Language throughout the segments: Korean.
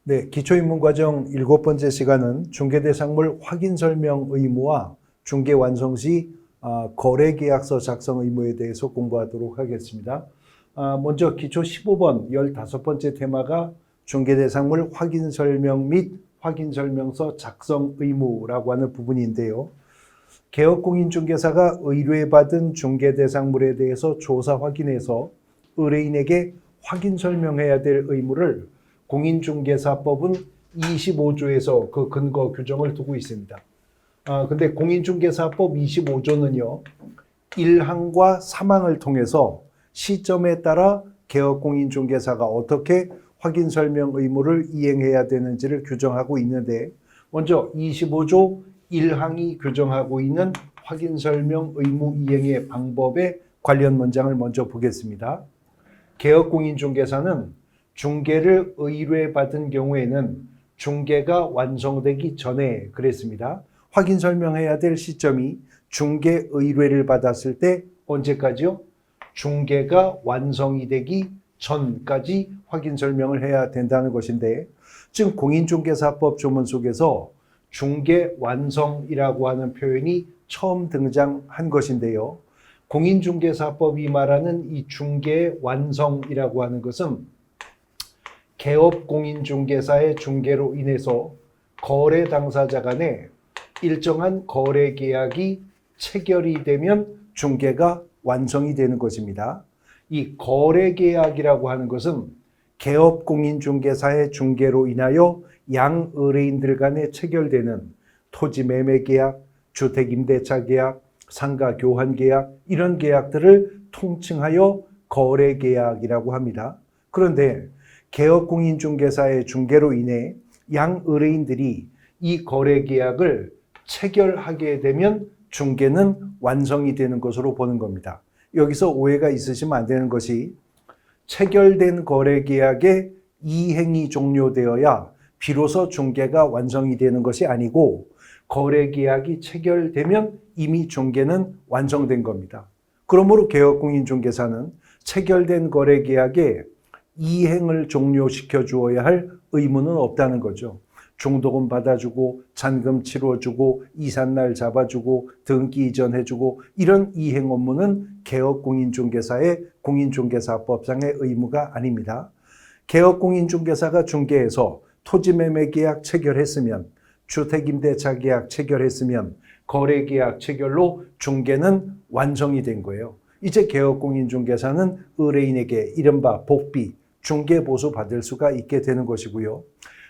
네, 기초입문과정 7번째 시간은 중개대상물 확인설명 의무와 중개 완성 시 거래계약서 작성 의무에 대해서 공부하도록 하겠습니다. 먼저 기초 15번 15번째 테마가 중개대상물 확인설명 및 확인설명서 작성 의무라고 하는 부분인데요. 개업공인중개사가 의뢰받은 중개대상물에 대해서 조사 확인해서 의뢰인에게 확인설명해야 될 의무를 공인중개사법은 25조에서 그 근거 규정을 두고 있습니다. 근데 공인중개사법 25조는요, 1항과 3항을 통해서 시점에 따라 개업공인중개사가 어떻게 확인설명 의무를 이행해야 되는지를 규정하고 있는데, 먼저 25조 1항이 규정하고 있는 확인설명 의무 이행의 방법에 관련 문장을 먼저 보겠습니다. 개업공인중개사는 중개를 의뢰받은 경우에는 중개가 완성되기 전에 그랬습니다. 확인 설명해야 될 시점이 중개 의뢰를 받았을 때 언제까지요? 중개가 완성이 되기 전까지 확인 설명을 해야 된다는 것인데, 지금 공인중개사법 조문 속에서 중개 완성이라고 하는 표현이 처음 등장한 것인데요. 공인중개사법이 말하는 이 중개 완성이라고 하는 것은 개업공인중개사의 중개로 인해서 거래 당사자 간에 일정한 거래 계약이 체결이 되면 중개가 완성이 되는 것입니다. 이 거래 계약이라고 하는 것은 개업공인중개사의 중개로 인하여 양 의뢰인들 간에 체결되는 토지 매매 계약, 주택 임대차 계약, 상가 교환 계약, 이런 계약들을 통칭하여 거래 계약이라고 합니다. 그런데 개업공인중개사의 중개로 인해 양 의뢰인들이 이 거래 계약을 체결하게 되면 중개는 완성이 되는 것으로 보는 겁니다. 여기서 오해가 있으시면 안 되는 것이, 체결된 거래 계약의 이행이 종료되어야 비로소 중개가 완성이 되는 것이 아니고, 거래 계약이 체결되면 이미 중개는 완성된 겁니다. 그러므로 개업공인중개사는 체결된 거래 계약에 이행을 종료시켜 주어야 할 의무는 없다는 거죠. 중도금 받아주고 잔금 치러주고 이삿날 잡아주고 등기 이전해주고 이런 이행 업무는 개업공인중개사의 공인중개사법상의 의무가 아닙니다. 개업공인중개사가 중개해서 토지매매계약 체결했으면, 주택임대차 계약 체결했으면 거래계약 체결로 중개는 완성이 된 거예요. 이제 개업공인중개사는 의뢰인에게 이른바 복비, 중개보수 받을 수가 있게 되는 것이고요.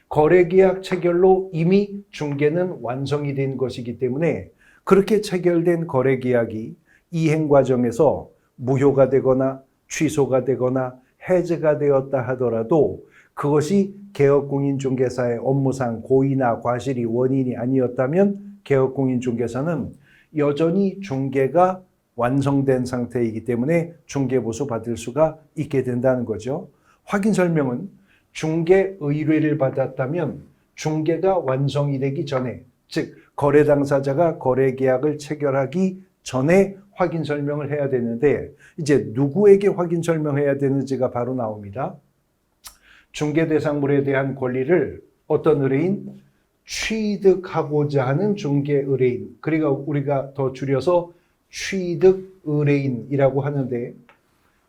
거래계약 체결로 이미 중개는 완성이 된 것이기 때문에 그렇게 체결된 거래계약이 이행 과정에서 무효가 되거나 취소가 되거나 해지가 되었다 하더라도 그것이 개업공인중개사의 업무상 고의나 과실이 원인이 아니었다면 개업공인중개사는 여전히 중개가 완성된 상태이기 때문에 중개보수 받을 수가 있게 된다는 거죠. 확인설명은 중개 의뢰를 받았다면 중개가 완성이 되기 전에, 즉 거래 당사자가 거래 계약을 체결하기 전에 확인 설명을 해야 되는데, 이제 누구에게 확인 설명해야 되는지가 바로 나옵니다. 중개 대상물에 대한 권리를 어떤 의뢰인? 취득하고자 하는 중개 의뢰인, 그러니까 우리가 더 줄여서 취득 의뢰인이라고 하는데,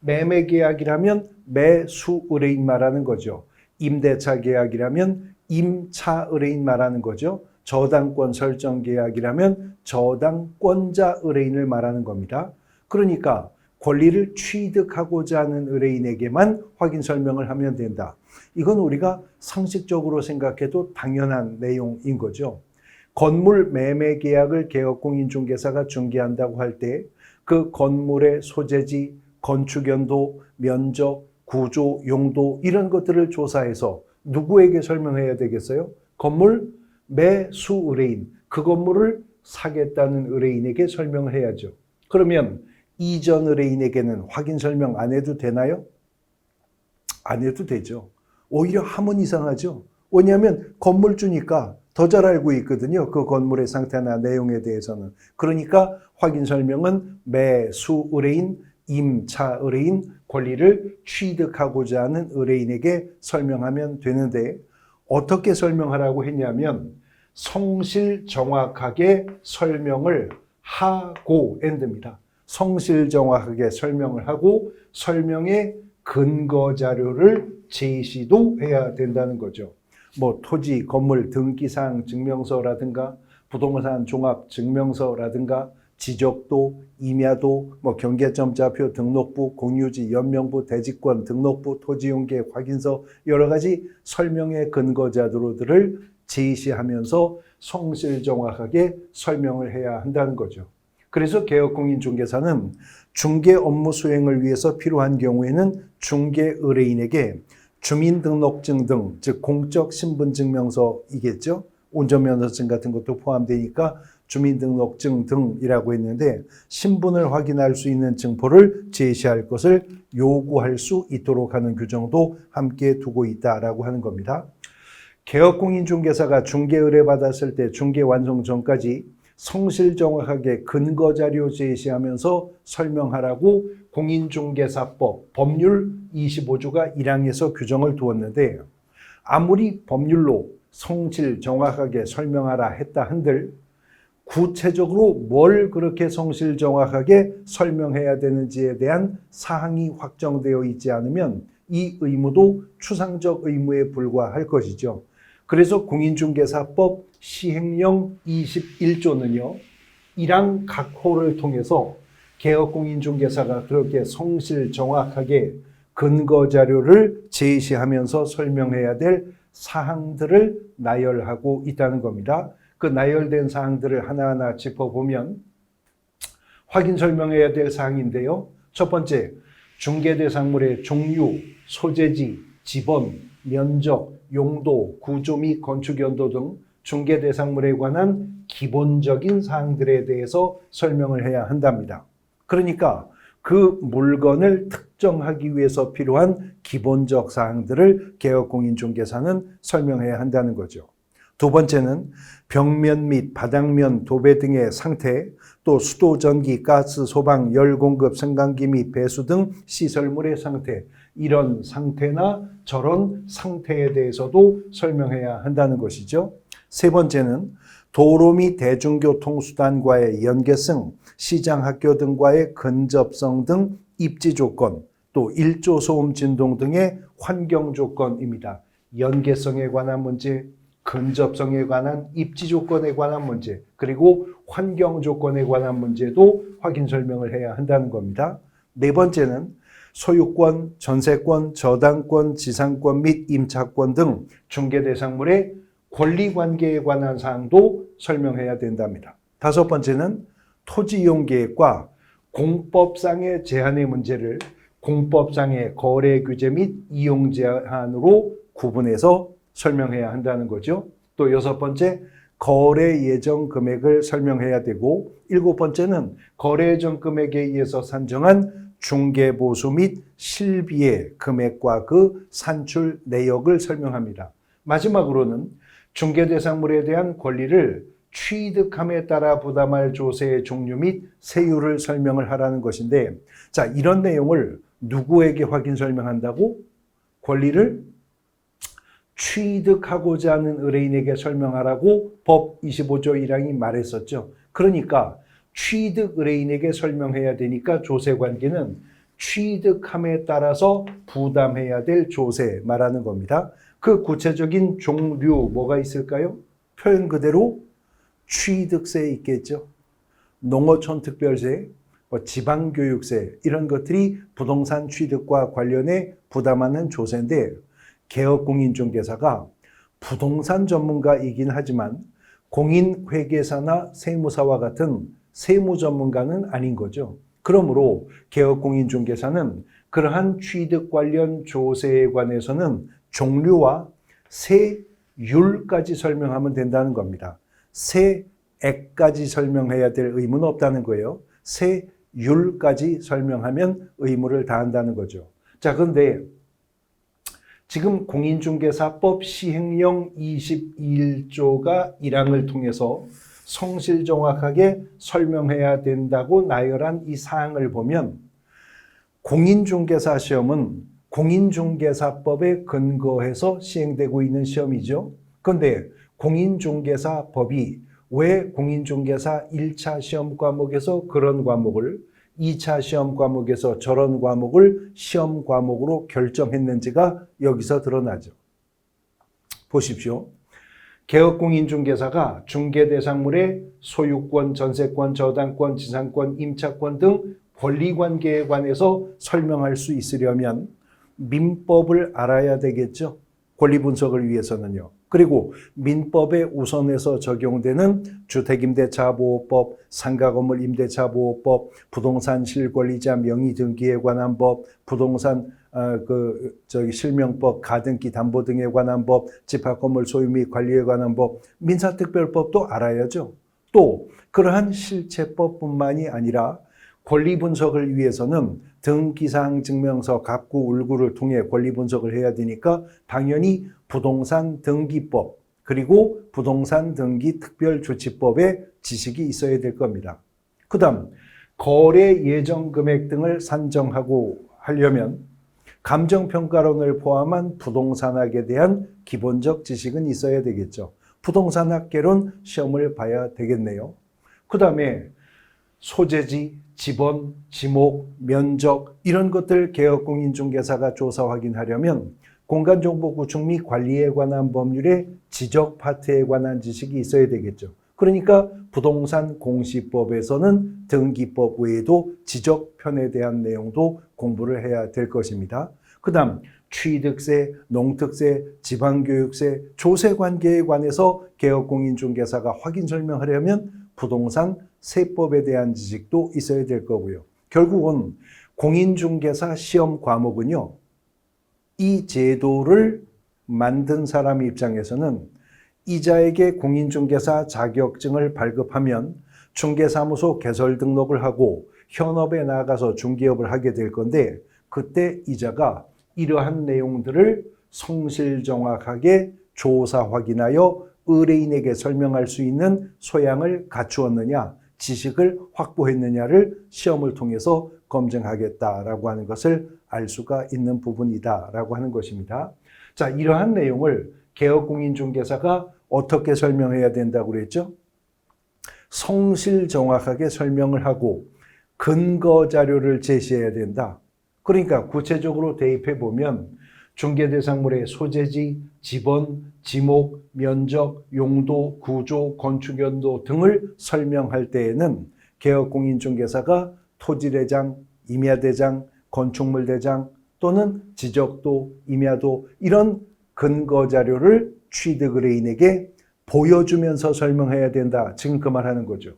매매 계약이라면 매수 의뢰인 말하는 거죠. 임대차 계약이라면 임차 의뢰인 말하는 거죠. 저당권 설정 계약이라면 저당권자 의뢰인을 말하는 겁니다. 그러니까 권리를 취득하고자 하는 의뢰인에게만 확인 설명을 하면 된다. 이건 우리가 상식적으로 생각해도 당연한 내용인 거죠. 건물 매매 계약을 개업공인중개사가 중개한다고 할 때 그 건물의 소재지, 건축연도, 면적, 구조, 용도 이런 것들을 조사해서 누구에게 설명해야 되겠어요? 건물 매수 의뢰인, 그 건물을 사겠다는 의뢰인에게 설명을 해야죠. 그러면 이전 의뢰인에게는 확인 설명 안 해도 되나요? 안 해도 되죠. 오히려 하면 이상하죠. 왜냐하면 건물주니까 더 잘 알고 있거든요. 그 건물의 상태나 내용에 대해서는. 그러니까 확인 설명은 매수 의뢰인, 임차 의뢰인, 권리를 취득하고자 하는 의뢰인에게 설명하면 되는데, 어떻게 설명하라고 했냐면 성실 정확하게 설명을 하고 엔드입니다. 성실 정확하게 설명을 하고 설명의 근거 자료를 제시도 해야 된다는 거죠. 뭐 토지, 건물, 등기사항 증명서라든가 부동산 종합 증명서라든가 지적도, 임야도, 뭐 경계점자표, 등록부, 공유지, 연명부, 대지권, 등록부, 토지용계 확인서 여러 가지 설명의 근거 자료들을 제시하면서 성실 정확하게 설명을 해야 한다는 거죠. 그래서 개업공인중개사는 중개 업무 수행을 위해서 필요한 경우에는 중개 의뢰인에게 주민등록증 등, 즉 공적 신분증명서이겠죠. 운전면허증 같은 것도 포함되니까 주민등록증 등이라고 했는데 신분을 확인할 수 있는 증표를 제시할 것을 요구할 수 있도록 하는 규정도 함께 두고 있다라고 하는 겁니다. 개업공인중개사가 중개 의뢰받았을 때 중개 완성 전까지 성실 정확하게 근거 자료 제시하면서 설명하라고 공인중개사법 법률 25조가 1항에서 규정을 두었는데 아무리 법률로 성실 정확하게 설명하라 했다 한들 구체적으로 뭘 그렇게 성실 정확하게 설명해야 되는지에 대한 사항이 확정되어 있지 않으면 이 의무도 추상적 의무에 불과할 것이죠. 그래서 공인중개사법 시행령 21조는요. 1항 각 호를 통해서 개업공인중개사가 그렇게 성실 정확하게 근거 자료를 제시하면서 설명해야 될 사항들을 나열하고 있다는 겁니다. 그 나열된 사항들을 하나하나 짚어보면 확인 설명해야 될 사항인데요. 첫 번째, 중개대상물의 종류, 소재지, 지번, 면적, 용도, 구조 및 건축 연도 등 중개대상물에 관한 기본적인 사항들에 대해서 설명을 해야 한답니다. 그러니까 그 물건을 특정하기 위해서 필요한 기본적 사항들을 개업공인중개사는 설명해야 한다는 거죠. 두 번째는 벽면 및 바닥면, 도배 등의 상태, 또 수도, 전기, 가스, 소방, 열 공급, 승강기 및 배수 등 시설물의 상태, 이런 상태나 저런 상태에 대해서도 설명해야 한다는 것이죠. 세 번째는 도로 및 대중교통수단과의 연계성, 시장, 학교 등과의 근접성 등 입지 조건, 또 일조 소음 진동 등의 환경 조건입니다. 연계성에 관한 문제, 근접성에 관한 입지 조건에 관한 문제, 그리고 환경 조건에 관한 문제도 확인 설명을 해야 한다는 겁니다. 네 번째는 소유권, 전세권, 저당권, 지상권 및 임차권 등 중개대상물의 권리관계에 관한 사항도 설명해야 된답니다. 다섯 번째는 토지이용계획과 공법상의 제한의 문제를 공법상의 거래 규제 및 이용 제한으로 구분해서 설명해야 한다는 거죠. 또 여섯 번째, 거래 예정 금액을 설명해야 되고, 일곱 번째는 거래 예정 금액에 의해서 산정한 중개보수 및 실비의 금액과 그 산출 내역을 설명합니다. 마지막으로는 중개대상물에 대한 권리를 취득함에 따라 부담할 조세의 종류 및 세율을 설명을 하라는 것인데, 자, 이런 내용을 누구에게 확인 설명한다고? 권리를 취득하고자 하는 의뢰인에게 설명하라고 법 25조 1항이 말했었죠. 그러니까 취득 의뢰인에게 설명해야 되니까 조세관계는 취득함에 따라서 부담해야 될 조세 말하는 겁니다. 그 구체적인 종류 뭐가 있을까요? 표현 그대로 취득세 있겠죠. 농어촌 특별세, 지방교육세 이런 것들이 부동산 취득과 관련해 부담하는 조세인데 개업공인중개사가 부동산 전문가이긴 하지만 공인회계사나 세무사와 같은 세무 전문가는 아닌 거죠. 그러므로 개업공인중개사는 그러한 취득 관련 조세에 관해서는 종류와 세율까지 설명하면 된다는 겁니다. 세액까지 설명해야 될 의무는 없다는 거예요. 세율까지 설명하면 의무를 다한다는 거죠. 자, 그런데 지금 공인중개사법 시행령 21조가 1항을 통해서 성실 정확하게 설명해야 된다고 나열한 이 사항을 보면 공인중개사 시험은 공인중개사법에 근거해서 시행되고 있는 시험이죠. 그런데 공인중개사법이 왜 공인중개사 1차 시험 과목에서 그런 과목을 2차 시험 과목에서 저런 과목을 시험 과목으로 결정했는지가 여기서 드러나죠. 보십시오. 개업공인중개사가 중개대상물의 소유권, 전세권, 저당권, 지상권, 임차권 등 권리관계에 관해서 설명할 수 있으려면 민법을 알아야 되겠죠. 권리분석을 위해서는요. 그리고 민법에 우선해서 적용되는 주택임대차보호법, 상가건물 임대차보호법, 부동산 실권리자 명의등기에 관한 법, 부동산 실명법, 가등기 담보 등에 관한 법, 집합건물 소유 및 관리에 관한 법, 민사특별법도 알아야죠. 또 그러한 실체법뿐만이 아니라 권리 분석을 위해서는 등기사항 증명서 갑구 울구를 통해 권리 분석을 해야 되니까 당연히 부동산 등기법 그리고 부동산 등기 특별조치법의 지식이 있어야 될 겁니다. 그 다음 거래 예정 금액 등을 산정하고 하려면 감정평가론을 포함한 부동산학에 대한 기본적 지식은 있어야 되겠죠. 부동산학개론 시험을 봐야 되겠네요. 그 다음에 소재지, 지번, 지목, 면적 이런 것들 개업공인중개사가 조사 확인하려면 공간정보 구축 및 관리에 관한 법률의 지적 파트에 관한 지식이 있어야 되겠죠. 그러니까 부동산 공시법에서는 등기법 외에도 지적편에 대한 내용도 공부를 해야 될 것입니다. 그 다음 취득세, 농특세, 지방교육세, 조세관계에 관해서 개업공인중개사가 확인 설명하려면 부동산 세법에 대한 지식도 있어야 될 거고요. 결국은 공인중개사 시험 과목은요. 이 제도를 만든 사람 입장에서는 이자에게 공인중개사 자격증을 발급하면 중개사무소 개설 등록을 하고 현업에 나가서 중개업을 하게 될 건데 그때 이자가 이러한 내용들을 성실정확하게 조사 확인하여 의뢰인에게 설명할 수 있는 소양을 갖추었느냐, 지식을 확보했느냐를 시험을 통해서 검증하겠다라고 하는 것을 알 수가 있는 부분이다라고 하는 것입니다. 자, 이러한 내용을 개업공인중개사가 어떻게 설명해야 된다고 그랬죠? 성실 정확하게 설명을 하고 근거 자료를 제시해야 된다. 그러니까 구체적으로 대입해 보면 중개대상물의 소재지, 지번, 지목, 면적, 용도, 구조, 건축연도 등을 설명할 때에는 개업공인중개사가 토지대장, 임야대장, 건축물대장 또는 지적도, 임야도 이런 근거 자료를 취득 의뢰인에게 보여주면서 설명해야 된다. 지금 그 말하는 거죠.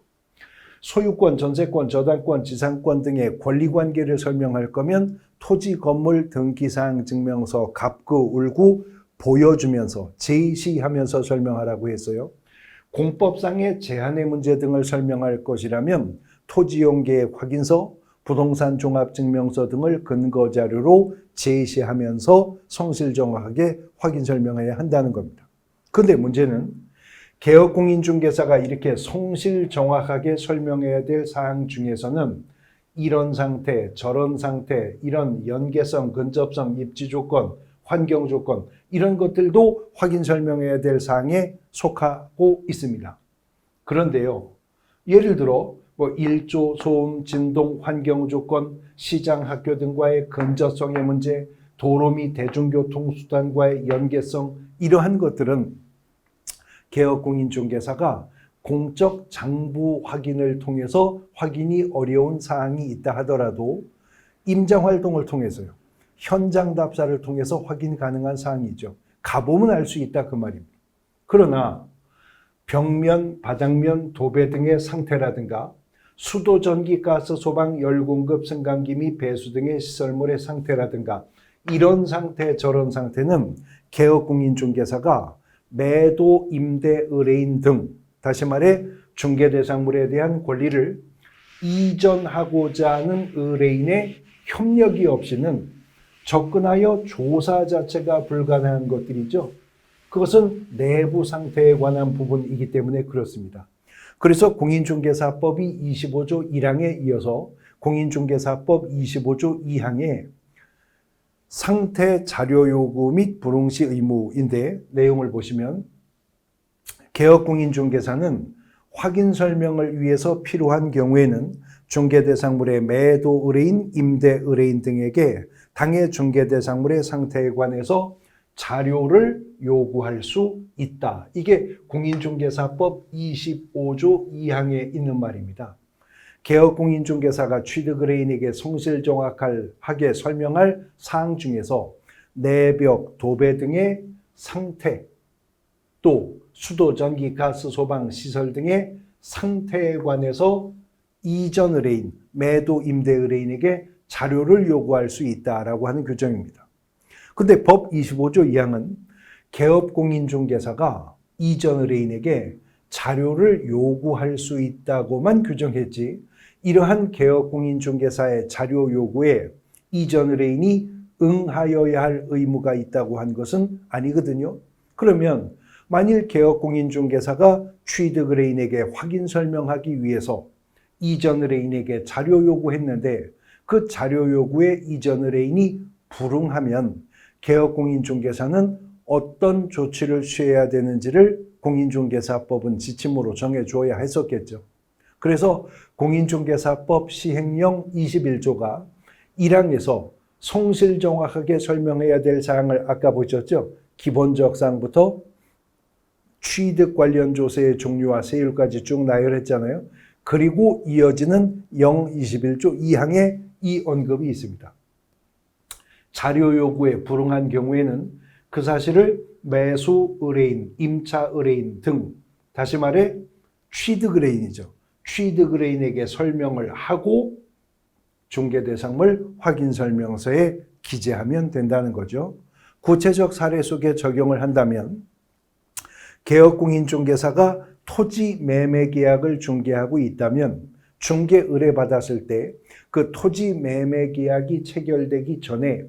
소유권, 전세권, 저당권, 지상권 등의 권리관계를 설명할 거면 토지, 건물, 등기사항 증명서, 갑구, 울구 보여주면서 제시하면서 설명하라고 했어요. 공법상의 제한의 문제 등을 설명할 것이라면 토지용계획 확인서, 부동산 종합증명서 등을 근거자료로 제시하면서 성실정확하게 확인 설명해야 한다는 겁니다. 그런데 문제는 개업공인중개사가 이렇게 성실정확하게 설명해야 될 사항 중에서는 이런 상태, 저런 상태, 이런 연계성, 근접성, 입지조건, 환경조건 이런 것들도 확인 설명해야 될 사항에 속하고 있습니다. 그런데요, 예를 들어 일조, 소음, 진동, 환경조건, 시장, 학교 등과의 근접성의 문제, 도로 및 대중교통수단과의 연계성 이러한 것들은 개업공인중개사가 공적 장부 확인을 통해서 확인이 어려운 사항이 있다 하더라도 임장활동을 통해서요. 현장 답사를 통해서 확인 가능한 사항이죠. 가보면 알 수 있다 그 말입니다. 그러나 벽면, 바닥면, 도배 등의 상태라든가 수도, 전기, 가스, 소방, 열 공급, 승강기 및 배수 등의 시설물의 상태라든가 이런 상태, 저런 상태는 개업공인중개사가 매도, 임대, 의뢰인 등 다시 말해 중개대상물에 대한 권리를 이전하고자 하는 의뢰인의 협력이 없이는 접근하여 조사 자체가 불가능한 것들이죠. 그것은 내부 상태에 관한 부분이기 때문에 그렇습니다. 그래서 공인중개사법이 25조 1항에 이어서 공인중개사법 25조 2항에 상태 자료 요구 및 불응시 의무인데 내용을 보시면 개업공인중개사는 확인 설명을 위해서 필요한 경우에는 중개대상물의 매도 의뢰인, 임대 의뢰인 등에게 당해 중개대상물의 상태에 관해서 자료를 요구할 수 있다. 이게 공인중개사법 25조 2항에 있는 말입니다. 개업공인중개사가 취득의뢰인에게 성실정확하게 설명할 사항 중에서 내벽, 도배 등의 상태, 또 수도, 전기, 가스, 소방, 시설 등의 상태에 관해서 이전 의뢰인, 매도, 임대 의뢰인에게 자료를 요구할 수 있다라고 하는 규정입니다. 근데 법 25조 2항은 개업공인중개사가 이전 의뢰인에게 자료를 요구할 수 있다고만 규정했지, 이러한 개업공인중개사의 자료 요구에 이전 의뢰인이 응하여야 할 의무가 있다고 한 것은 아니거든요. 그러면 만일 개업공인중개사가 취득 의뢰인에게 확인 설명하기 위해서 이전 의뢰인에게 자료 요구했는데 그 자료 요구에 이전 의뢰인이 불응하면 개업공인중개사는 어떤 조치를 취해야 되는지를 공인중개사법은 지침으로 정해줘야 했었겠죠. 그래서 공인중개사법 시행령 21조가 1항에서 성실정확하게 설명해야 될 사항을 아까 보셨죠? 기본적 사항부터 취득 관련 조세의 종류와 세율까지 쭉 나열했잖아요. 그리고 이어지는 021조 2항에 이 언급이 있습니다. 자료 요구에 불응한 경우에는 그 사실을 매수 의뢰인, 임차 의뢰인 등, 다시 말해 취득 의뢰인이죠. 취득 의뢰인에게 설명을 하고 중개대상물 확인설명서에 기재하면 된다는 거죠. 구체적 사례 속에 적용을 한다면 개업공인중개사가 토지 매매 계약을 중개하고 있다면 중개 의뢰받았을 때 그 토지 매매 계약이 체결되기 전에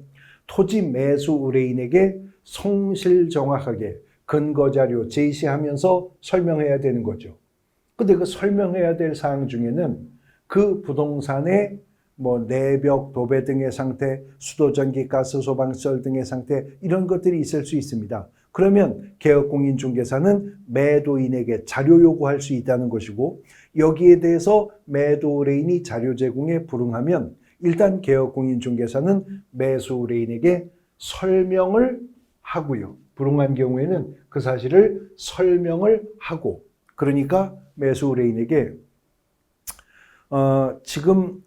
토지 매수 의뢰인에게 성실정확하게 근거자료 제시하면서 설명해야 되는 거죠. 근데 그 설명해야 될 사항 중에는 그 부동산의 내벽, 도배 등의 상태, 수도, 전기, 가스, 소방, 시설 등의 상태, 이런 것들이 있을 수 있습니다. 그러면 개업공인중개사는 매도인에게 자료 요구할 수 있다는 것이고, 여기에 대해서 매도 의뢰인이 자료 제공에 불응하면 일단 개업공인중개사는 매수 의뢰인에게 설명을 하고요. 불응한 경우에는 그 사실을 설명을 하고, 그러니까 매수 의뢰인에게 지금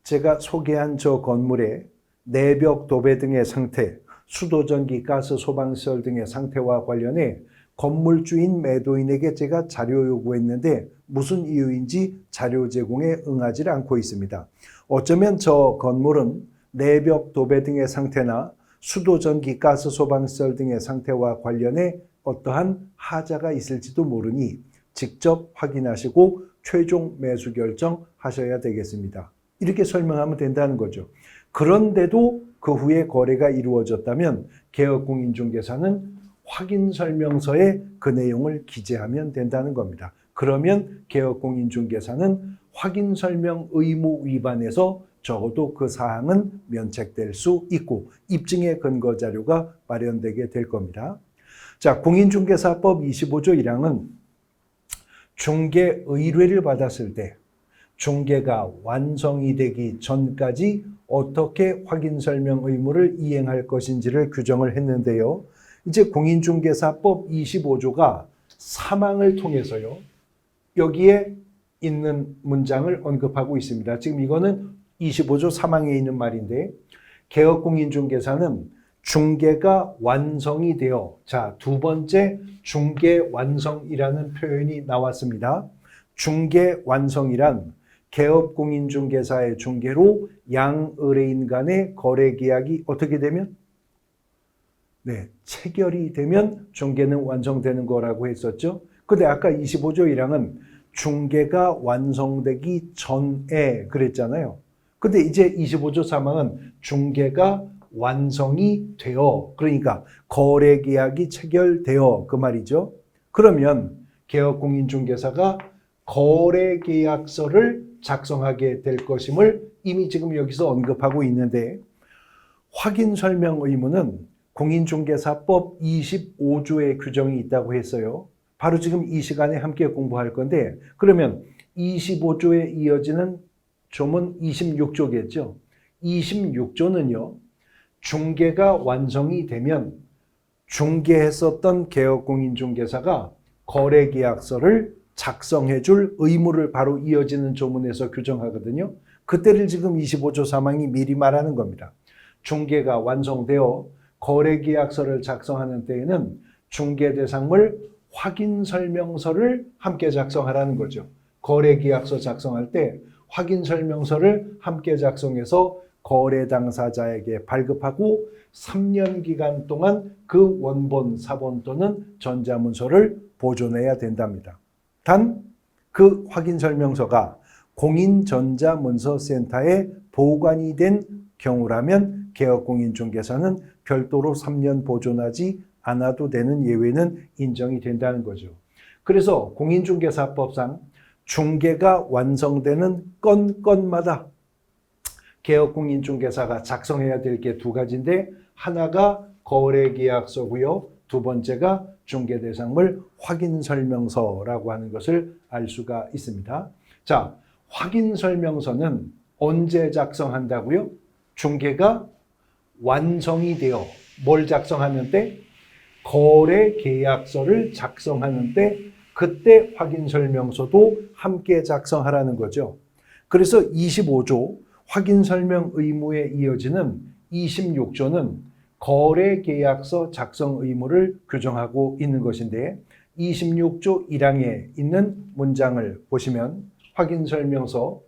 제가 소개한 저 건물의 내벽, 도배 등의 상태, 수도, 전기, 가스, 소방시설 등의 상태와 관련해 건물주인 매도인에게 제가 자료 요구했는데 무슨 이유인지 자료 제공에 응하지 않고 있습니다. 어쩌면 저 건물은 내벽, 도배 등의 상태나 수도, 전기, 가스, 소방시설 등의 상태와 관련해 어떠한 하자가 있을지도 모르니 직접 확인하시고 최종 매수 결정하셔야 되겠습니다. 이렇게 설명하면 된다는 거죠. 그런데도 그 후에 거래가 이루어졌다면 개업공인중개사는 확인설명서에 그 내용을 기재하면 된다는 겁니다. 그러면 개업공인중개사는 확인설명 의무 위반에서 적어도 그 사항은 면책될 수 있고 입증의 근거 자료가 마련되게 될 겁니다. 자, 공인중개사법 25조 1항은 중개 의뢰를 받았을 때 중개가 완성이 되기 전까지 어떻게 확인설명 의무를 이행할 것인지를 규정을 했는데요. 이제 공인중개사법 25조가 사망을 통해서요, 여기에 있는 문장을 언급하고 있습니다. 지금 이거는 25조 사망에 있는 말인데, 개업공인중개사는 중개가 완성이 되어, 자, 두 번째 중개 완성이라는 표현이 나왔습니다. 중개 완성이란 개업공인중개사의 중개로 양의뢰인 간의 거래계약이 어떻게 되면? 네, 체결이 되면 중개는 완성되는 거라고 했었죠. 근데 아까 25조 1항은 중개가 완성되기 전에 그랬잖아요. 근데 이제 25조 3항은 중개가 완성이 되어, 그러니까 거래계약이 체결되어, 그 말이죠. 그러면 개업공인중개사가 거래계약서를 작성하게 될 것임을 이미 지금 여기서 언급하고 있는데, 확인 설명 의무는 공인중개사법 25조의 규정이 있다고 했어요. 바로 지금 이 시간에 함께 공부할 건데, 그러면 25조에 이어지는 조문 26조겠죠. 26조는요, 중개가 완성이 되면 중개했었던 개업공인중개사가 거래계약서를 작성해 줄 의무를 바로 이어지는 조문에서 규정하거든요. 그때를 지금 25조 3항이 미리 말하는 겁니다. 중개가 완성되어 거래계약서를 작성하는 때에는 중개대상물 확인설명서를 함께 작성하라는 거죠. 거래계약서 작성할 때 확인설명서를 함께 작성해서 거래 당사자에게 발급하고 3년 기간 동안 그 원본, 사본 또는 전자문서를 보존해야 된답니다. 단 그 확인설명서가 공인전자문서센터에 보관이 된 경우라면 개업공인중개사는 별도로 3년 보존하지 않아도 되는 예외는 인정이 된다는 거죠. 그래서 공인중개사법상 중개가 완성되는 건마다 개업공인중개사가 작성해야 될 게 두 가지인데, 하나가 거래계약서고요. 두 번째가 중개대상물 확인설명서라고 하는 것을 알 수가 있습니다. 자, 확인설명서는 언제 작성한다고요? 중개가 완성이 되어 뭘 작성하는 때? 거래계약서를 작성하는 때, 그때 확인설명서도 함께 작성하라는 거죠. 그래서 25조 확인설명 의무에 이어지는 26조는 거래계약서 작성 의무를 규정하고 있는 것인데, 26조 1항에 있는 문장을 보시면 확인설명서,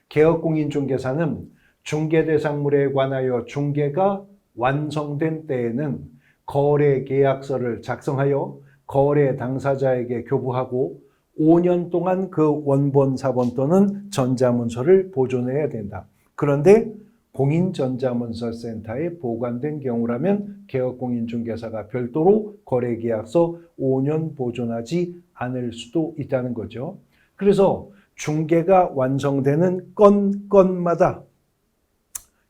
개업공인중개사는 중개대상물에 관하여 중개가 완성된 때에는 거래계약서를 작성하여 거래 당사자에게 교부하고 5년 동안 그 원본, 사본 또는 전자문서를 보존해야 된다. 그런데 공인전자문서센터에 보관된 경우라면 개업공인중개사가 별도로 거래계약서 5년 보존하지 않을 수도 있다는 거죠. 그래서 중개가 완성되는 건마다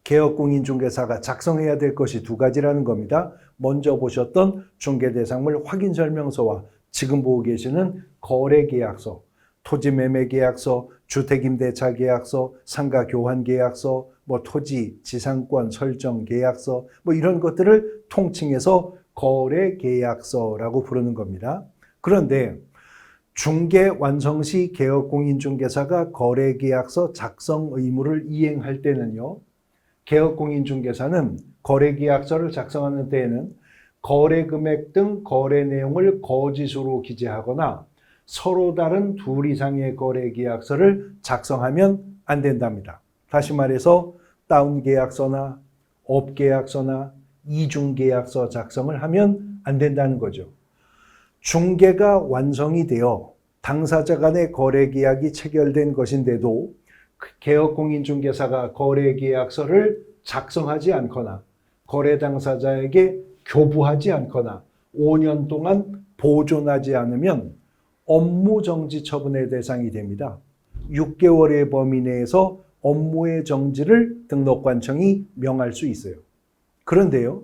개업공인중개사가 작성해야 될 것이 두 가지라는 겁니다. 먼저 보셨던 중개대상물 확인설명서와 지금 보고 계시는 거래계약서, 토지매매계약서, 주택임대차계약서, 상가교환계약서, 토지, 지상권 설정계약서, 이런 것들을 통칭해서 거래계약서라고 부르는 겁니다. 그런데 중개 완성 시 개업공인중개사가 거래계약서 작성 의무를 이행할 때는요, 개업공인중개사는 거래계약서를 작성하는 때에는 거래금액 등 거래 내용을 거짓으로 기재하거나 서로 다른 둘 이상의 거래계약서를 작성하면 안 된답니다. 다시 말해서 다운계약서나 업계약서나 이중계약서 작성을 하면 안 된다는 거죠. 중개가 완성이 되어 당사자 간의 거래계약이 체결된 것인데도 개업공인중개사가 거래계약서를 작성하지 않거나 거래 당사자에게 교부하지 않거나 5년 동안 보존하지 않으면 업무정지 처분의 대상이 됩니다. 6개월의 범위 내에서 업무의 정지를 등록관청이 명할 수 있어요. 그런데요,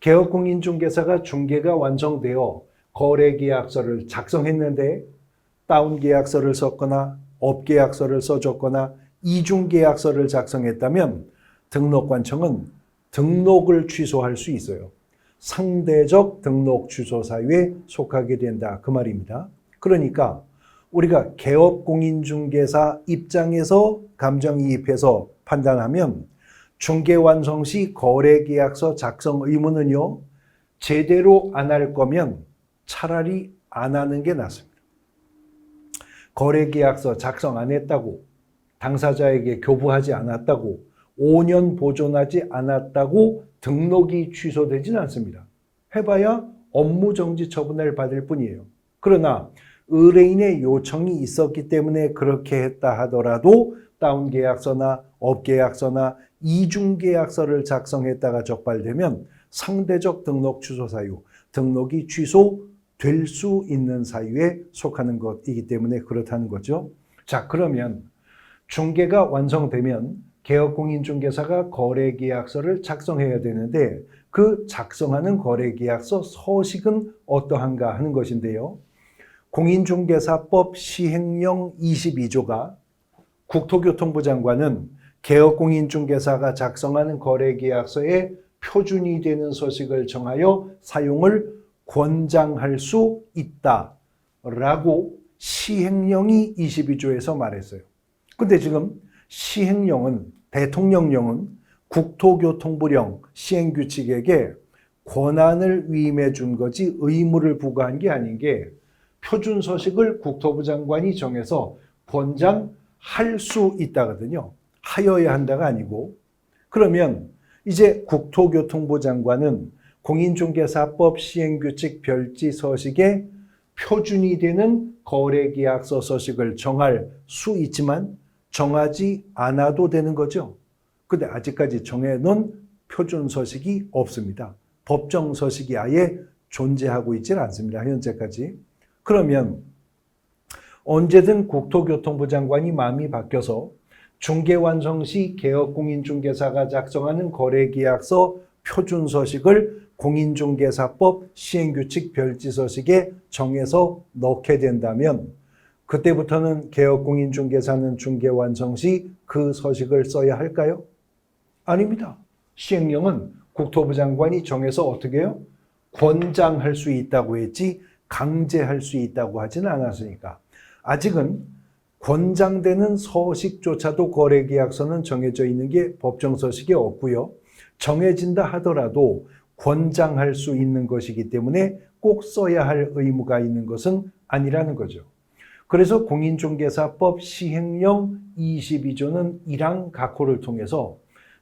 개업공인중개사가 중개가 완성되어 거래계약서를 작성했는데 다운계약서를 썼거나 업계약서를 써줬거나 이중계약서를 작성했다면 등록관청은 등록을 취소할 수 있어요. 상대적 등록 취소 사유에 속하게 된다, 그 말입니다. 그러니까 우리가 개업공인중개사 입장에서 감정이입해서 판단하면 중개 완성 시 거래계약서 작성 의무는요, 제대로 안 할 거면 차라리 안 하는 게 낫습니다. 거래계약서 작성 안 했다고, 당사자에게 교부하지 않았다고, 5년 보존하지 않았다고 등록이 취소되지는 않습니다. 해봐야 업무정지 처분을 받을 뿐이에요. 그러나 의뢰인의 요청이 있었기 때문에 그렇게 했다 하더라도 다운계약서나 업계약서나 이중계약서를 작성했다가 적발되면 상대적 등록 취소 사유, 등록이 취소될 수 있는 사유에 속하는 것이기 때문에 그렇다는 거죠. 자, 그러면 중개가 완성되면 개업공인중개사가 거래계약서를 작성해야 되는데 그 작성하는 거래계약서 서식은 어떠한가 하는 것인데요. 공인중개사법 시행령 22조가 국토교통부 장관은 개업공인중개사가 작성하는 거래계약서에 표준이 되는 서식을 정하여 사용을 권장할 수 있다라고 시행령이 22조에서 말했어요. 근데 지금 시행령은, 대통령령은 국토교통부령 시행규칙에게 권한을 위임해 준 거지 의무를 부과한 게 아닌 게 표준 서식을 국토부 장관이 정해서 권장할 수 있다거든요. 하여야 한다가 아니고. 그러면 이제 국토교통부 장관은 공인중개사법 시행규칙 별지 서식에 표준이 되는 거래계약서 서식을 정할 수 있지만 정하지 않아도 되는 거죠. 근데 아직까지 정해놓은 표준 서식이 없습니다. 법정 서식이 아예 존재하고 있지는 않습니다. 현재까지. 그러면 언제든 국토교통부 장관이 마음이 바뀌어서 중개완성 시 개업공인중개사가 작성하는 거래계약서 표준 서식을 공인중개사법 시행규칙 별지 서식에 정해서 넣게 된다면 그때부터는 개업공인중개사는 중개완성 시 그 서식을 써야 할까요? 아닙니다. 시행령은 국토부 장관이 정해서 어떻게 해요? 권장할 수 있다고 했지 강제할 수 있다고 하지는 않았으니까 아직은 권장되는 서식조차도 거래계약서는 정해져 있는 게 법정 서식이 없고요. 정해진다 하더라도 권장할 수 있는 것이기 때문에 꼭 써야 할 의무가 있는 것은 아니라는 거죠. 그래서 공인중개사법 시행령 22조는 1항 각호를 통해서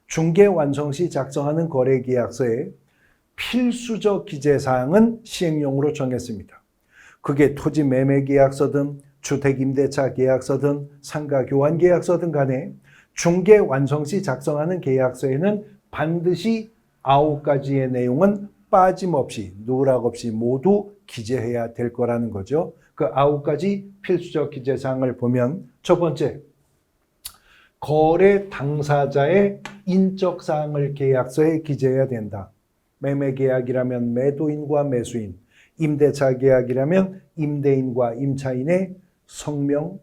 중개완성 시 작성하는 거래계약서에 필수적 기재사항은 시행령으로 정했습니다. 그게 토지 매매 계약서든 주택임대차 계약서든 상가교환 계약서든 간에 중개완성 시 작성하는 계약서에는 반드시 9가지의 내용은 빠짐없이 누락 없이 모두 기재해야 될 거라는 거죠. 그 9가지 필수적 기재사항을 보면 첫 번째, 거래 당사자의 인적 사항을 계약서에 기재해야 된다. 매매 계약이라면 매도인과 매수인, 임대차 계약이라면 임대인과 임차인의 성명,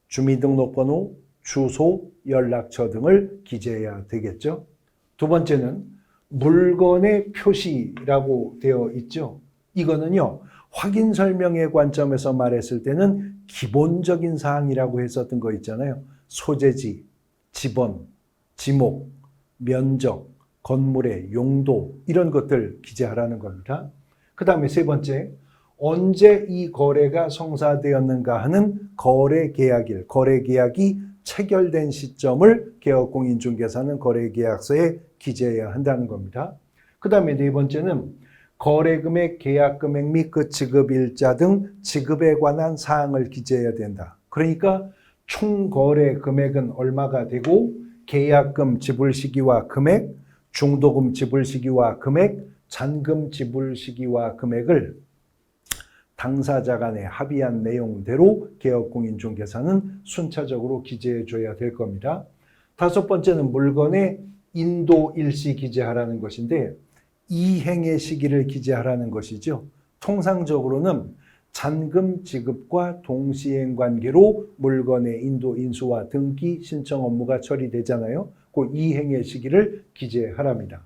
주민등록번호, 주소, 연락처 등을 기재해야 되겠죠. 두 번째는 물건의 표시라고 되어 있죠. 이거는요, 확인 설명의 관점에서 말했을 때는 기본적인 사항이라고 했었던 거 있잖아요. 소재지, 지번, 지목, 면적, 건물의 용도 이런 것들 기재하라는 겁니다. 그 다음에 세 번째, 언제 이 거래가 성사되었는가 하는 거래계약일, 거래계약이 체결된 시점을 개업공인중개사는 거래계약서에 기재해야 한다는 겁니다. 그 다음에 네 번째는 거래금액, 계약금액 및 그 지급일자 등 지급에 관한 사항을 기재해야 된다. 그러니까 총 거래 금액은 얼마가 되고 계약금 지불 시기와 금액, 중도금 지불 시기와 금액, 잔금 지불 시기와 금액을 당사자 간에 합의한 내용대로 개업공인중개사는 순차적으로 기재해 줘야 될 겁니다. 다섯 번째는 물건의 인도 일시 기재하라는 것인데 이행의 시기를 기재하라는 것이죠. 통상적으로는 잔금 지급과 동시행 관계로 물건의 인도 인수와 등기 신청 업무가 처리되잖아요. 그 이행의 시기를 기재하랍니다.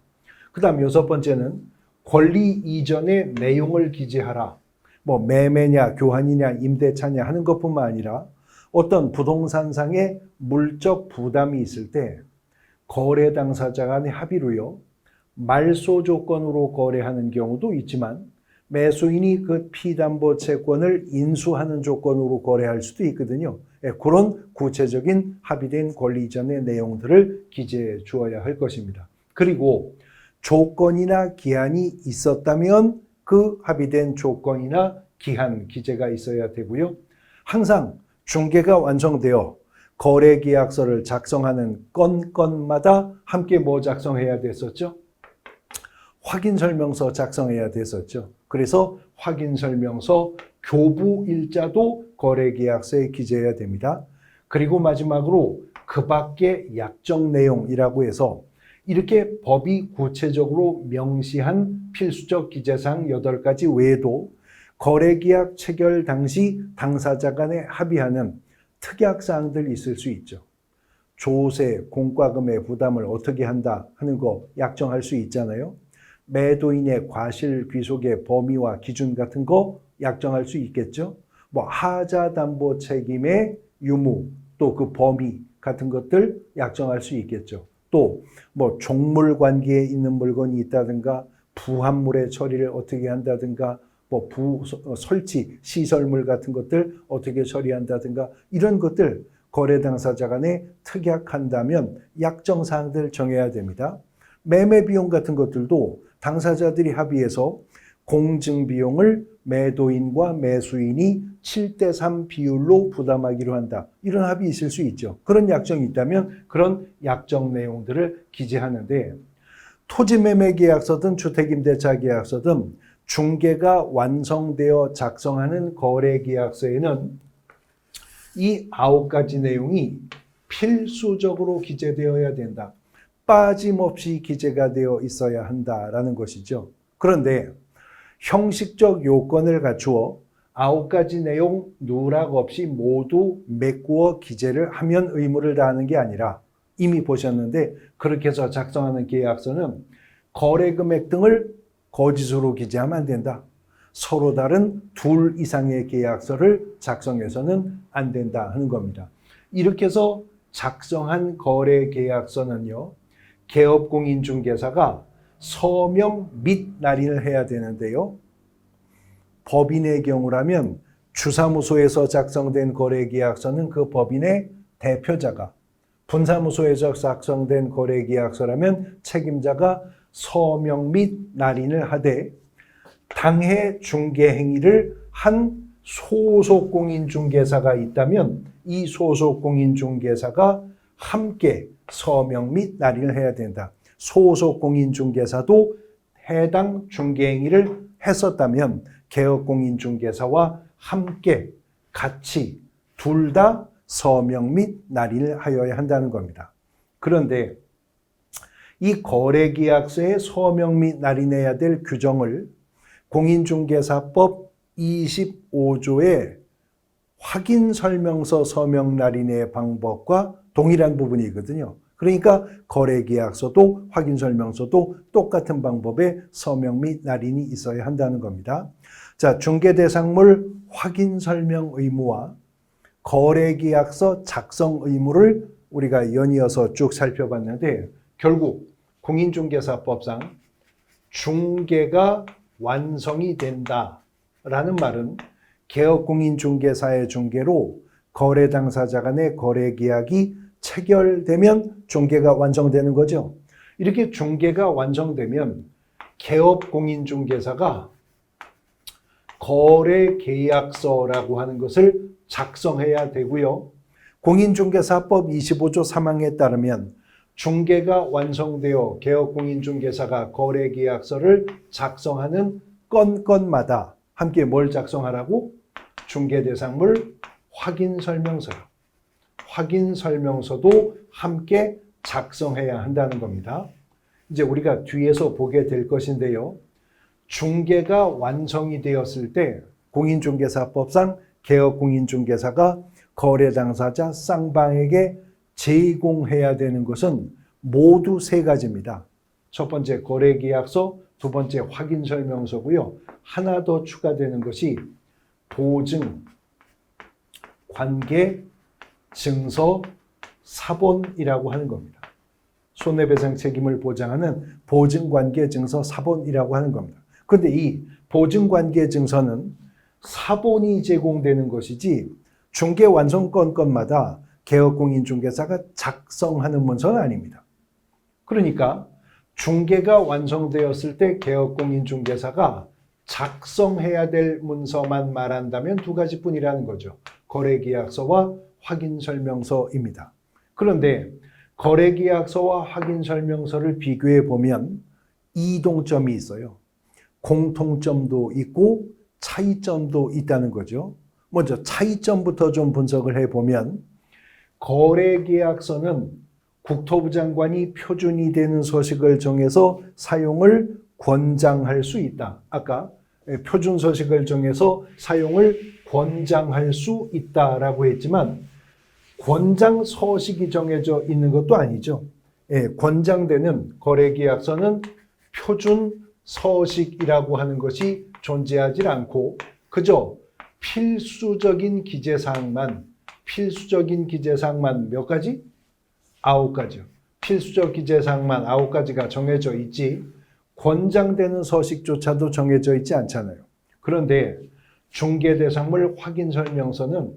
그 다음 여섯 번째는 권리 이전의 내용을 기재하라. 뭐 매매냐 교환이냐 임대차냐 하는 것뿐만 아니라 어떤 부동산상의 물적 부담이 있을 때 거래 당사자 간의 합의로요. 말소 조건으로 거래하는 경우도 있지만 매수인이 그 피담보 채권을 인수하는 조건으로 거래할 수도 있거든요. 그런 구체적인 합의된 권리 이전의 내용들을 기재해 주어야 할 것입니다. 그리고 조건이나 기한이 있었다면 그 합의된 조건이나 기한 기재가 있어야 되고요. 항상 중개가 완성되어 거래계약서를 작성하는 건마다 함께 뭐 작성해야 됐었죠? 확인설명서 작성해야 됐었죠. 그래서 확인설명서 교부일자도 거래계약서에 기재해야 됩니다. 그리고 마지막으로 그 밖에 약정 내용이라고 해서 이렇게 법이 구체적으로 명시한 필수적 기재사항 8가지 외에도 거래계약 체결 당시 당사자 간에 합의하는 특약사항들이 있을 수 있죠. 조세, 공과금의 부담을 어떻게 한다 하는 거 약정할 수 있잖아요. 매도인의 과실 귀속의 범위와 기준 같은 거 약정할 수 있겠죠. 하자 담보 책임의 유무, 또 그 범위 같은 것들 약정할 수 있겠죠. 또 종물 관계에 있는 물건이 있다든가 부합물의 처리를 어떻게 한다든가 설치 시설물 같은 것들 어떻게 처리한다든가 이런 것들 거래 당사자 간에 특약한다면 약정 사항들 정해야 됩니다. 매매 비용 같은 것들도 당사자들이 합의해서 공증 비용을 매도인과 매수인이 7:3 비율로 부담하기로 한다. 이런 합의 있을 수 있죠. 그런 약정이 있다면 그런 약정 내용들을 기재하는데 토지매매계약서든 주택임대차 계약서든 중개가 완성되어 작성하는 거래계약서에는 이 9가지 내용이 필수적으로 기재되어야 된다. 빠짐없이 기재가 되어 있어야 한다라는 것이죠. 그런데 형식적 요건을 갖추어 9가지 내용 누락 없이 모두 메꾸어 기재를 하면 의무를 다하는 게 아니라 이미 보셨는데 그렇게 해서 작성하는 계약서는 거래 금액 등을 거짓으로 기재하면 안 된다. 서로 다른 2 이상의 계약서를 작성해서는 안 된다 하는 겁니다. 이렇게 해서 작성한 거래 계약서는요. 개업공인중개사가 서명 및 날인을 해야 되는데요. 법인의 경우라면 주사무소에서 작성된 거래계약서는 그 법인의 대표자가, 분사무소에서 작성된 거래계약서라면 책임자가 서명 및 날인을 하되 당해 중개행위를 한 소속공인중개사가 있다면 이 소속공인중개사가 함께 서명 및 날인을 해야 된다. 소속공인중개사도 해당 중개행위를 했었다면 개업공인중개사와 함께 같이 둘 다 서명 및 날인을 하여야 한다는 겁니다. 그런데 이 거래계약서에 서명 및 날인해야 될 규정을 공인중개사법 25조의 확인설명서 서명 날인의 방법과 동일한 부분이거든요. 그러니까 거래계약서도 확인설명서도 똑같은 방법의 서명 및 날인이 있어야 한다는 겁니다. 자, 중개대상물 확인설명 의무와 거래계약서 작성 의무를 우리가 연이어서 쭉 살펴봤는데 결국 공인중개사법상 중개가 완성이 된다라는 말은 개업공인중개사의 중개로 거래 당사자 간의 거래계약이 체결되면 중개가 완성되는 거죠. 이렇게 중개가 완성되면 개업공인중개사가 거래계약서라고 하는 것을 작성해야 되고요. 공인중개사법 25조 3항에 따르면 중개가 완성되어 개업공인중개사가 거래계약서를 작성하는 건마다 함께 뭘 작성하라고? 중개대상물 확인설명서요. 확인설명서도 함께 작성해야 한다는 겁니다. 이제 우리가 뒤에서 보게 될 것인데요. 중개가 완성이 되었을 때 공인중개사법상 개업공인중개사가 거래 당사자 쌍방에게 제공해야 되는 것은 모두 3가지입니다. 첫 번째 거래계약서, 두 번째 확인설명서고요. 하나 더 추가되는 것이 보증, 관계, 증서, 사본이라고 하는 겁니다. 손해배상 책임을 보장하는 보증관계, 증서, 사본이라고 하는 겁니다. 그런데 이 보증관계 증서는 사본이 제공되는 것이지 중개 완성 건마다 개업공인중개사가 작성하는 문서는 아닙니다. 그러니까 중개가 완성되었을 때 개업공인중개사가 작성해야 될 문서만 말한다면 2가지뿐이라는 거죠. 거래계약서와 확인설명서입니다. 그런데 거래계약서와 확인설명서를 비교해 보면 이동점이 있어요. 공통점도 있고 차이점도 있다는 거죠. 먼저 차이점부터 좀 분석을 해보면 거래계약서는 국토부 장관이 표준이 되는 서식을 정해서 사용을 권장할 수 있다. 아까 표준 서식을 정해서 사용을 권장할 수 있다라고 했지만 권장 서식이 정해져 있는 것도 아니죠. 권장되는 거래계약서는 표준 서식이라고 하는 것이 존재하지 않고 그저 필수적인 기재사항만 몇 가지? 9가지요. 필수적 기재사항만 9가지가 정해져 있지 권장되는 서식조차도 정해져 있지 않잖아요. 그런데 중개대상물 확인설명서는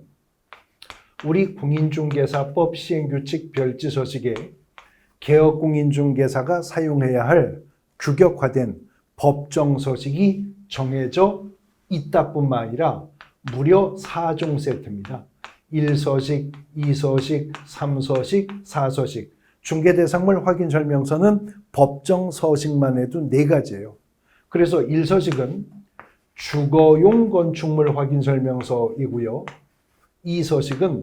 우리 공인중개사법 시행규칙 별지서식에 개업공인중개사가 사용해야 할 규격화된 법정서식이 정해져 있다 뿐만 아니라 무려 4종 세트입니다. 1서식, 2서식, 3서식, 4서식. 중개대상물 확인설명서는 법정서식만 해도 4가지예요. 그래서 1서식은 주거용 건축물 확인설명서이고요. 2서식은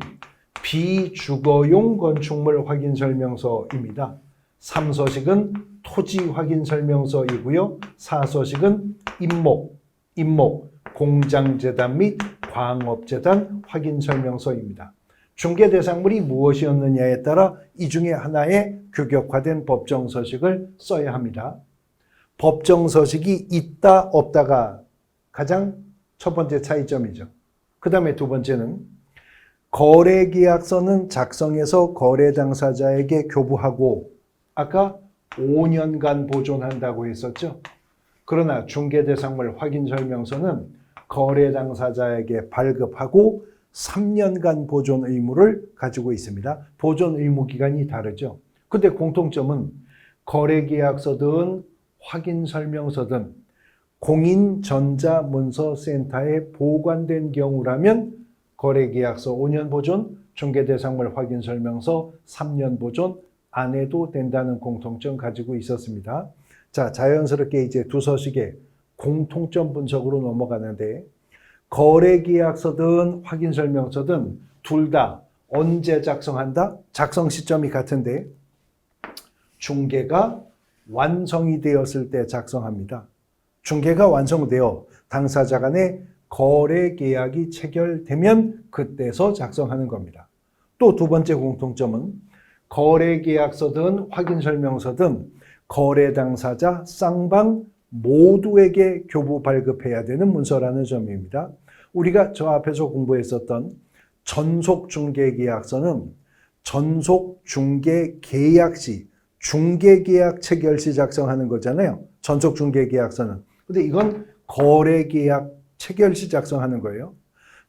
비주거용 건축물 확인설명서입니다. 3서식은 토지 확인설명서이고요. 4서식은 임목, 공장재단 및 광업재단 확인설명서입니다. 중개대상물이 무엇이었느냐에 따라 이 중에 하나의 규격화된 법정서식을 써야 합니다. 법정서식이 있다 없다가 가장 첫 번째 차이점이죠. 그 다음에 두 번째는 거래계약서는 작성해서 거래 당사자에게 교부하고 아까 5년간 보존한다고 했었죠. 그러나 중개대상물 확인설명서는 거래 당사자에게 발급하고 3년간 보존 의무를 가지고 있습니다. 보존 의무 기간이 다르죠. 근데 공통점은 거래계약서든 확인설명서든 공인전자문서센터에 보관된 경우라면 거래계약서 5년 보존, 중개대상물 확인설명서 3년 보존 안 해도 된다는 공통점 가지고 있었습니다. 자, 자연스럽게 이제 두 서식의 공통점 분석으로 넘어가는데 거래계약서든 확인설명서든 둘 다 언제 작성한다? 작성 시점이 같은데 중개가 완성이 되었을 때 작성합니다. 중개가 완성되어 당사자 간의 거래계약이 체결되면 그때서 작성하는 겁니다. 또 두 번째 공통점은 거래계약서든 확인설명서든 거래 당사자, 쌍방 모두에게 교부 발급해야 되는 문서라는 점입니다. 우리가 저 앞에서 공부했었던 전속중개계약서는 전속중개계약 시 중개계약 체결 시 작성하는 거잖아요. 전속중개계약서는. 근데 이건 거래계약 체결 시 작성하는 거예요.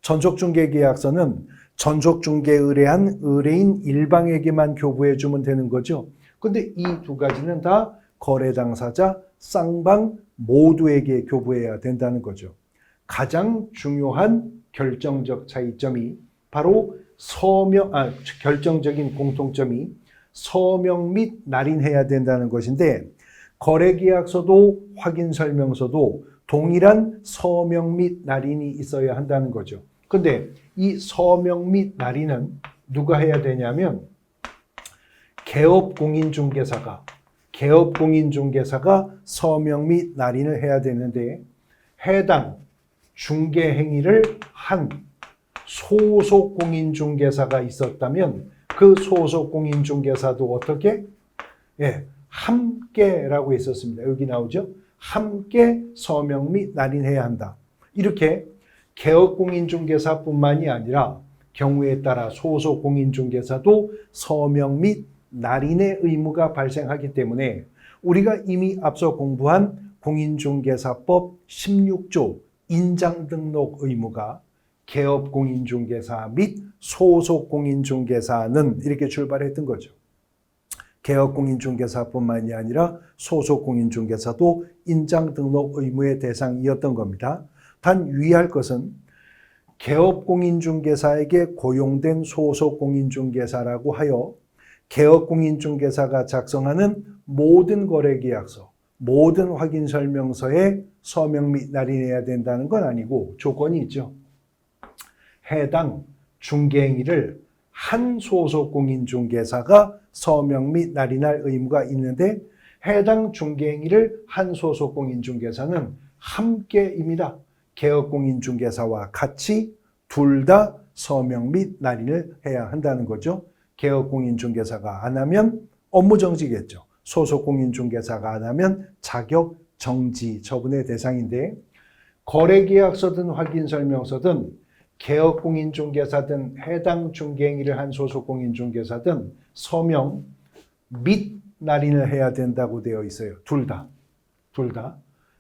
전속중개계약서는 전속중개 의뢰한 의뢰인 일방에게만 교부해 주면 되는 거죠. 근데 이 두 가지는 다 거래 당사자, 쌍방 모두에게 교부해야 된다는 거죠. 가장 중요한 결정적 차이점이 바로 결정적인 공통점이 서명 및 날인해야 된다는 것인데 거래계약서도 확인설명서도 동일한 서명 및 날인이 있어야 한다는 거죠. 근데 이 서명 및 날인은 누가 해야 되냐면 개업공인중개사가 서명 및 날인을 해야 되는데 해당 중개행위를 한 소속공인중개사가 있었다면 그 소속공인중개사도 어떻게? 함께라고 했었습니다. 여기 나오죠? 함께 서명 및 날인해야 한다. 이렇게 개업공인중개사뿐만이 아니라 경우에 따라 소속공인중개사도 서명 및 날인의 의무가 발생하기 때문에 우리가 이미 앞서 공부한 공인중개사법 16조 인장등록 의무가 개업공인중개사 및 소속공인중개사는 이렇게 출발했던 거죠. 개업공인중개사뿐만이 아니라 소속공인중개사도 인장등록 의무의 대상이었던 겁니다. 단 유의할 것은 개업공인중개사에게 고용된 소속공인중개사라고 하여 개업공인중개사가 작성하는 모든 거래계약서, 모든 확인설명서에 서명 및 날인해야 된다는 건 아니고 조건이 있죠. 해당 중개행위를 한 소속 공인중개사가 서명 및 날인할 의무가 있는데 해당 중개행위를 한 소속 공인중개사는 함께입니다. 개업공인중개사와 같이 둘 다 서명 및 날인을 해야 한다는 거죠. 개업공인중개사가 안 하면 업무 정지겠죠. 소속공인중개사가 안 하면 자격 정지 처분의 대상인데 거래계약서든 확인설명서든 개업공인중개사든 해당 중개행위를 한 소속공인중개사든 서명 및 날인을 해야 된다고 되어 있어요. 둘 다.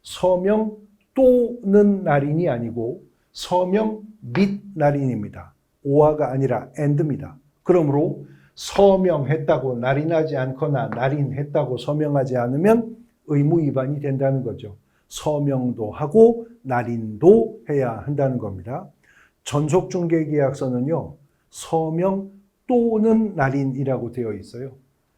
서명 또는 날인이 아니고 서명 및 날인입니다. 오화가 아니라 and입니다. 그러므로 서명했다고 날인하지 않거나 날인했다고 서명하지 않으면 의무 위반이 된다는 거죠. 서명도 하고 날인도 해야 한다는 겁니다. 전속중개계약서는요. 서명 또는 날인이라고 되어 있어요.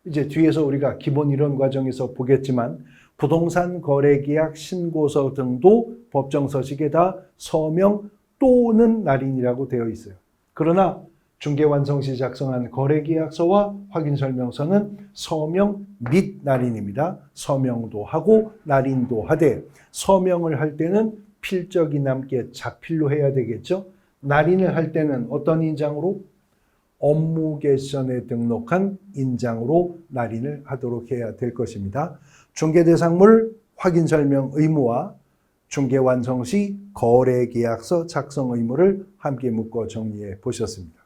이제 뒤에서 우리가 기본 이론 과정에서 보겠지만 부동산 거래계약 신고서 등도 법정서식에 다 서명 또는 날인이라고 되어 있어요. 그러나 중개완성시 작성한 거래계약서와 확인설명서는 서명 및 날인입니다. 서명도 하고 날인도 하되 서명을 할 때는 필적이 남게 자필로 해야 되겠죠. 날인을 할 때는 어떤 인장으로? 업무개시전에 등록한 인장으로 날인을 하도록 해야 될 것입니다. 중개대상물 확인설명 의무와 중개완성 시 거래계약서 작성 의무를 함께 묶어 정리해 보셨습니다.